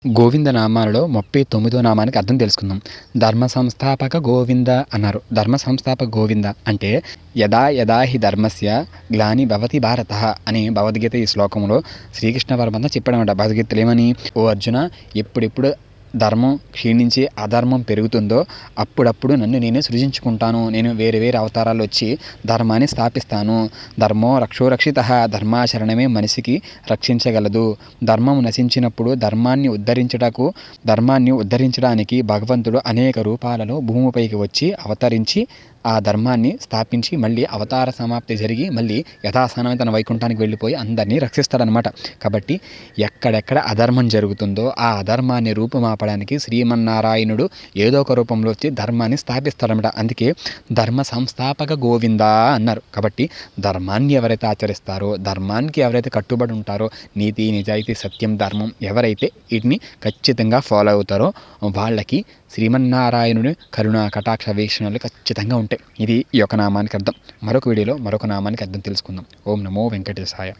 గోవింద నామాలలో 39వ నామానికి అర్థం తెలుసుకుందాం. ధర్మ సంస్థాపక గోవింద అన్నారు. ధర్మ సంస్థాపక గోవింద అంటే యదా యదా హి ధర్మస్య గ్లాని భవతి భారతః అని భగవద్గీత ఈ శ్లోకంలో శ్రీకృష్ణ పరమాత్మ చెప్పాడన్నమాట. భగవద్గీతలో ఏమని, ఓ అర్జున, ఎప్పుడెప్పుడు ధర్మం క్షీణించి అధర్మం పెరుగుతుందో అప్పుడప్పుడు నన్ను నేనే సృజించుకుంటాను. నేను వేరే వేరే అవతారాలు వచ్చి ధర్మాన్ని స్థాపిస్తాను. ధర్మో రక్షో రక్షితః, ధర్మాచరణమే మనిషికి రక్షించగలదు. ధర్మం నశించినప్పుడు ధర్మాన్ని ఉద్ధరించడానికి భగవంతుడు అనేక రూపాలలో భూమిపైకి వచ్చి అవతరించి ఆ ధర్మాన్ని స్థాపించి మళ్ళీ అవతార సమాప్తి జరిగి మళ్ళీ యథాస్థానమే తన వైకుంఠానికి వెళ్ళిపోయి అందరినీ రక్షిస్తాడనమాట. కాబట్టి ఎక్కడెక్కడ అధర్మం జరుగుతుందో ఆ అధర్మాన్ని రూపుమాపడానికి శ్రీమన్నారాయణుడు ఏదో ఒక రూపంలో వచ్చి ధర్మాన్ని స్థాపిస్తాడనమాట. అందుకే ధర్మ సంస్థాపక గోవింద అన్నారు. కాబట్టి ధర్మాన్ని ఎవరైతే ఆచరిస్తారో, ధర్మానికి ఎవరైతే కట్టుబడి ఉంటారో, నీతి నిజాయితీ సత్యం ధర్మం ఎవరైతే వీటిని ఖచ్చితంగా ఫాలో అవుతారో వాళ్ళకి శ్రీమన్నారాయణుని కరుణ కటాక్ష వీక్షణలు ఖచ్చితంగా ఉంటాయి. ఇది ఈ యొక్క నామానికి అర్థం. మరొక వీడియోలో మరొక నామానికి అర్థం తెలుసుకుందాం. ఓం నమో వెంకటేశాయ.